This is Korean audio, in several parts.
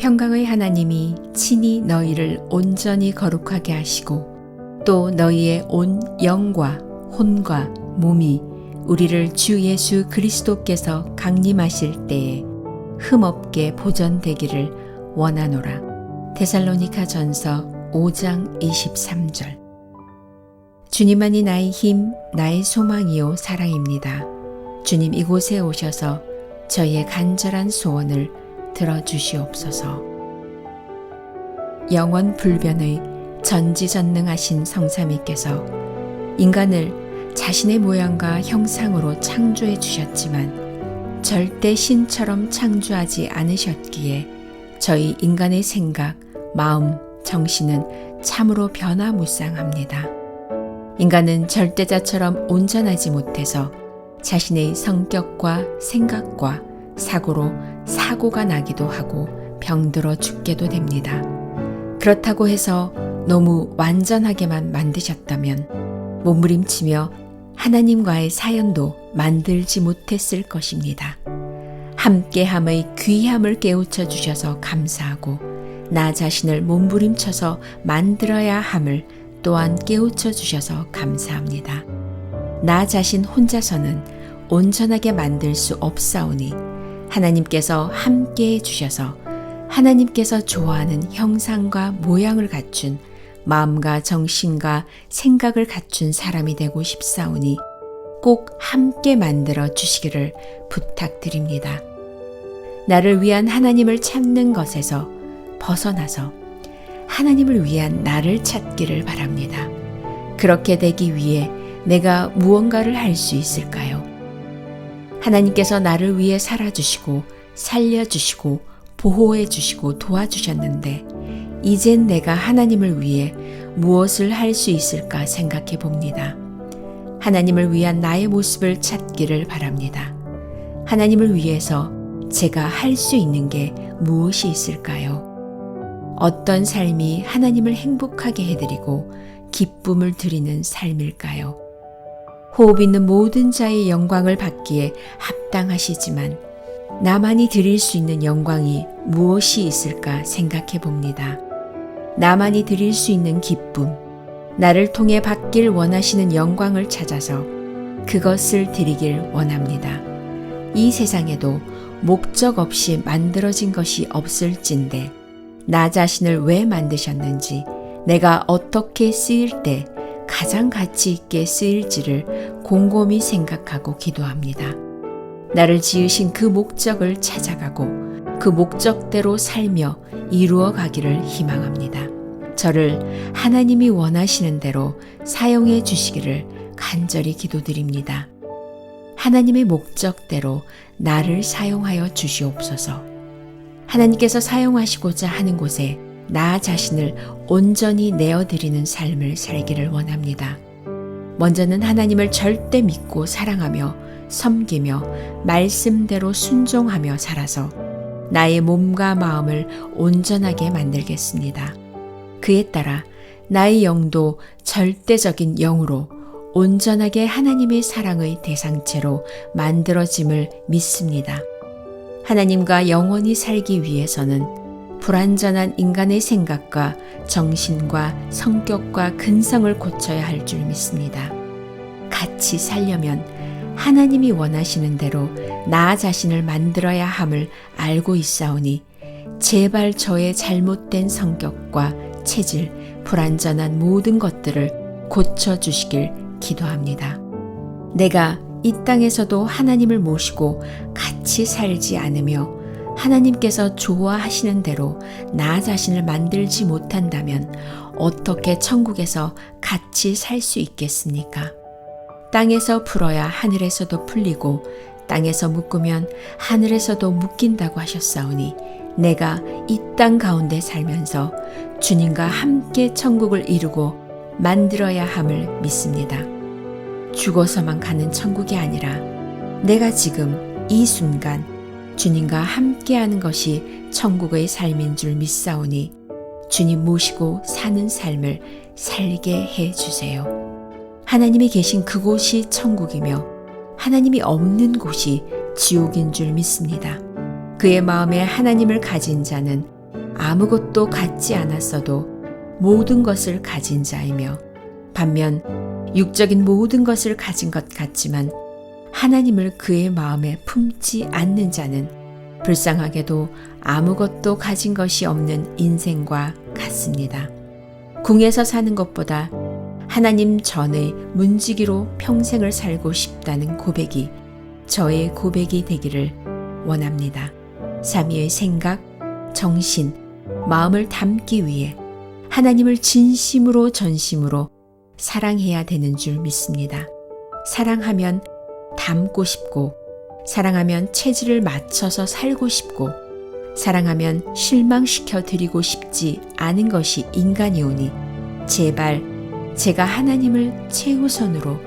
평강의 하나님이 친히 너희를 온전히 거룩하게 하시고 또 너희의 온 영과 혼과 몸이 우리를 주 예수 그리스도께서 강림하실 때에 흠없게 보존되기를 원하노라. 데살로니가 전서 5장 23절. 주님만이 나의 힘, 나의 소망이요 사랑입니다. 주님 이곳에 오셔서 저희의 간절한 소원을 들어주시옵소서. 영원 불변의 전지전능하신 성삼위께서 인간을 자신의 모양과 형상으로 창조해 주셨지만 절대 신처럼 창조하지 않으셨기에 저희 인간의 생각, 마음, 정신은 참으로 변화무쌍합니다. 인간은 절대자처럼 온전하지 못해서 자신의 성격과 생각과 사고로 사고가 나기도 하고 병들어 죽게도 됩니다. 그렇다고 해서 너무 완전하게만 만드셨다면 몸부림치며 하나님과의 사연도 만들지 못했을 것입니다. 함께함의 귀함을 깨우쳐 주셔서 감사하고 나 자신을 몸부림쳐서 만들어야 함을 또한 깨우쳐 주셔서 감사합니다. 나 자신 혼자서는 온전하게 만들 수 없사오니 하나님께서 함께해 주셔서 하나님께서 좋아하는 형상과 모양을 갖춘 마음과 정신과 생각을 갖춘 사람이 되고 싶사오니 꼭 함께 만들어 주시기를 부탁드립니다. 나를 위한 하나님을 찾는 것에서 벗어나서 하나님을 위한 나를 찾기를 바랍니다. 그렇게 되기 위해 내가 무언가를 할 수 있을까요? 하나님께서 나를 위해 살아주시고 살려주시고 보호해주시고 도와주셨는데 이젠 내가 하나님을 위해 무엇을 할 수 있을까 생각해 봅니다. 하나님을 위한 나의 모습을 찾기를 바랍니다. 하나님을 위해서 제가 할 수 있는 게 무엇이 있을까요? 어떤 삶이 하나님을 행복하게 해드리고 기쁨을 드리는 삶일까요? 호흡 있는 모든 자의 영광을 받기에 합당하시지만 나만이 드릴 수 있는 영광이 무엇이 있을까 생각해 봅니다. 나만이 드릴 수 있는 기쁨, 나를 통해 받길 원하시는 영광을 찾아서 그것을 드리길 원합니다. 이 세상에도 목적 없이 만들어진 것이 없을진데 나 자신을 왜 만드셨는지, 내가 어떻게 쓰일 때 가장 가치 있게 쓰일지를 곰곰이 생각하고 기도합니다. 나를 지으신 그 목적을 찾아가고 그 목적대로 살며 이루어 가기를 희망합니다. 저를 하나님이 원하시는 대로 사용해 주시기를 간절히 기도드립니다. 하나님의 목적대로 나를 사용하여 주시옵소서. 하나님께서 사용하시고자 하는 곳에 나 자신을 온전히 내어드리는 삶을 살기를 원합니다. 먼저는 하나님을 절대 믿고 사랑하며 섬기며 말씀대로 순종하며 살아서 나의 몸과 마음을 온전하게 만들겠습니다. 그에 따라 나의 영도 절대적인 영으로 온전하게 하나님의 사랑의 대상체로 만들어짐을 믿습니다. 하나님과 영원히 살기 위해서는 불완전한 인간의 생각과 정신과 성격과 근성을 고쳐야 할 줄 믿습니다. 같이 살려면 하나님이 원하시는 대로 나 자신을 만들어야 함을 알고 있사오니 제발 저의 잘못된 성격과 체질, 불완전한 모든 것들을 고쳐주시길 기도합니다. 내가 이 땅에서도 하나님을 모시고 같이 살지 않으며 하나님께서 좋아하시는 대로 나 자신을 만들지 못한다면 어떻게 천국에서 같이 살 수 있겠습니까? 땅에서 풀어야 하늘에서도 풀리고 땅에서 묶으면 하늘에서도 묶인다고 하셨사오니 내가 이 땅 가운데 살면서 주님과 함께 천국을 이루고 만들어야 함을 믿습니다. 죽어서만 가는 천국이 아니라 내가 지금 이 순간 주님과 함께하는 것이 천국의 삶인 줄 믿사오니 주님 모시고 사는 삶을 살게 해주세요. 하나님이 계신 그곳이 천국이며 하나님이 없는 곳이 지옥인 줄 믿습니다. 그의 마음에 하나님을 가진 자는 아무것도 갖지 않았어도 모든 것을 가진 자이며 반면 육적인 모든 것을 가진 것 같지만 하나님을 그의 마음에 품지 않는 자는 불쌍하게도 아무것도 가진 것이 없는 인생과 같습니다. 궁에서 사는 것보다 하나님 전의 문지기로 평생을 살고 싶다는 고백이 저의 고백이 되기를 원합니다. 사미의 생각, 정신, 마음을 담기 위해 하나님을 진심으로 전심으로 사랑해야 되는 줄 믿습니다. 사랑하면 닮고 싶고, 사랑하면 체질을 맞춰서 살고 싶고, 사랑하면 실망시켜 드리고 싶지 않은 것이 인간이오니 제발 제가 하나님을 최우선으로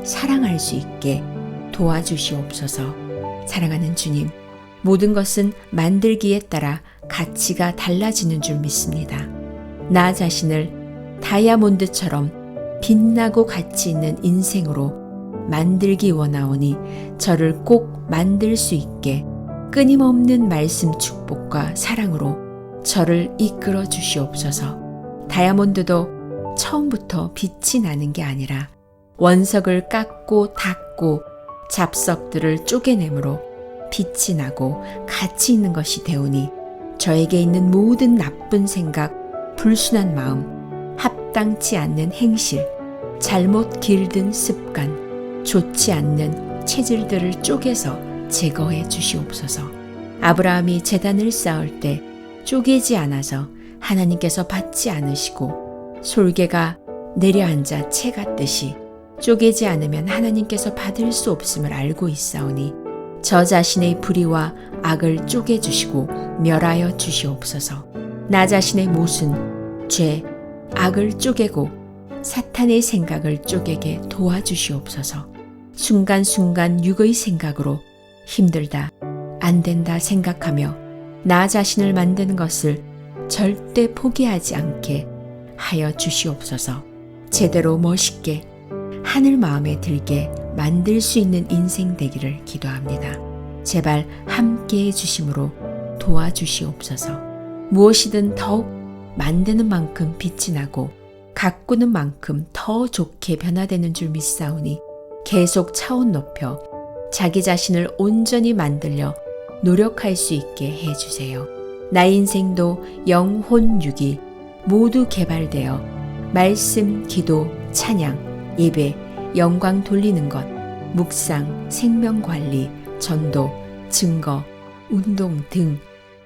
사랑할 수 있게 도와주시옵소서. 사랑하는 주님, 모든 것은 만들기에 따라 가치가 달라지는 줄 믿습니다. 나 자신을 다이아몬드처럼 빛나고 가치 있는 인생으로 만들기 원하오니 저를 꼭 만들 수 있게 끊임없는 말씀 축복과 사랑으로 저를 이끌어 주시옵소서. 다이아몬드도 처음부터 빛이 나는 게 아니라 원석을 깎고 닦고 잡석들을 쪼개내므로 빛이 나고 가치 있는 것이 되오니 저에게 있는 모든 나쁜 생각, 불순한 마음, 합당치 않는 행실, 잘못 길든 습관, 좋지 않는 체질들을 쪼개서 제거해 주시옵소서. 아브라함이 제단을 쌓을 때 쪼개지 않아서 하나님께서 받지 않으시고 솔개가 내려앉아 채 같듯이 쪼개지 않으면 하나님께서 받을 수 없음을 알고 있사오니 저 자신의 불의와 악을 쪼개주시고 멸하여 주시옵소서. 나 자신의 모순, 죄, 악을 쪼개고 사탄의 생각을 쪼개게 도와주시옵소서. 순간순간 육의 생각으로 힘들다, 안 된다 생각하며 나 자신을 만드는 것을 절대 포기하지 않게 하여 주시옵소서. 제대로 멋있게 하늘 마음에 들게 만들 수 있는 인생 되기를 기도합니다. 제발 함께 해주심으로 도와주시옵소서. 무엇이든 더욱 만드는 만큼 빛이 나고 가꾸는 만큼 더 좋게 변화되는 줄 믿사오니 계속 차원 높여 자기 자신을 온전히 만들려 노력할 수 있게 해주세요. 나의 인생도 영혼, 육이 모두 개발되어 말씀, 기도, 찬양, 예배, 영광 돌리는 것, 묵상, 생명관리, 전도, 증거, 운동 등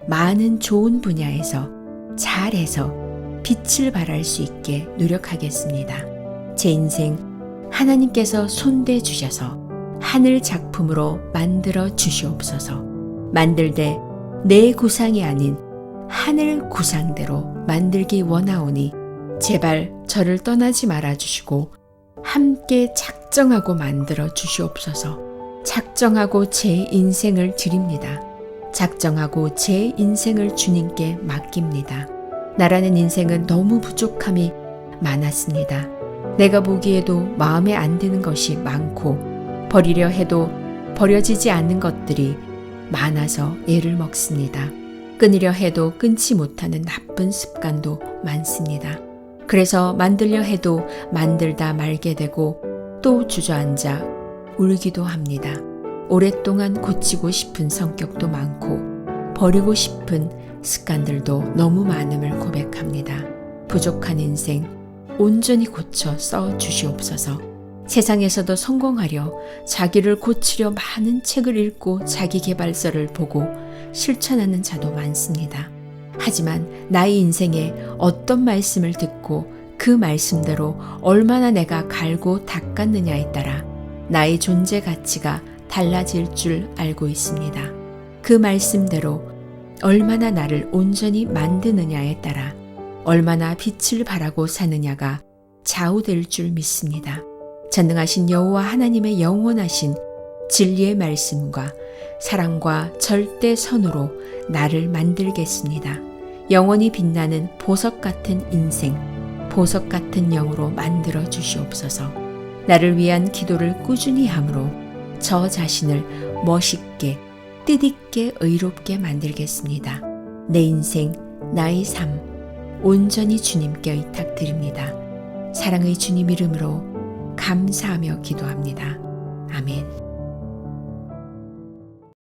많은 좋은 분야에서 잘해서 빛을 발할 수 있게 노력하겠습니다. 제 인생 하나님께서 손대 주셔서 하늘 작품으로 만들어 주시옵소서. 만들되 내 구상이 아닌 하늘 구상대로 만들기 원하오니 제발 저를 떠나지 말아 주시고 함께 작정하고 만들어 주시옵소서. 작정하고 제 인생을 드립니다. 작정하고 제 인생을 주님께 맡깁니다. 나라는 인생은 너무 부족함이 많았습니다. 내가 보기에도 마음에 안 드는 것이 많고 버리려 해도 버려지지 않는 것들이 많아서 애를 먹습니다. 끊으려 해도 끊지 못하는 나쁜 습관도 많습니다. 그래서 만들려 해도 만들다 말게 되고 또 주저앉아 울기도 합니다. 오랫동안 고치고 싶은 성격도 많고 버리고 싶은 습관들도 너무 많음을 고백합니다. 부족한 인생 온전히 고쳐 써 주시옵소서. 세상에서도 성공하려 자기를 고치려 많은 책을 읽고 자기 개발서를 보고 실천하는 자도 많습니다. 하지만 나의 인생에 어떤 말씀을 듣고 그 말씀대로 얼마나 내가 갈고 닦았느냐에 따라 나의 존재 가치가 달라질 줄 알고 있습니다. 그 말씀대로 얼마나 나를 온전히 만드느냐에 따라 얼마나 빛을 발하고 사느냐가 좌우될 줄 믿습니다. 전능하신 여호와 하나님의 영원하신 진리의 말씀과 사랑과 절대 선으로 나를 만들겠습니다. 영원히 빛나는 보석 같은 인생, 보석 같은 영으로 만들어 주시옵소서. 나를 위한 기도를 꾸준히 함으로 저 자신을 멋있게, 뜻있게, 의롭게 만들겠습니다. 내 인생, 나의 삶 온전히 주님께 의탁드립니다. 사랑의 주님 이름으로 감사하며 기도합니다. 아멘.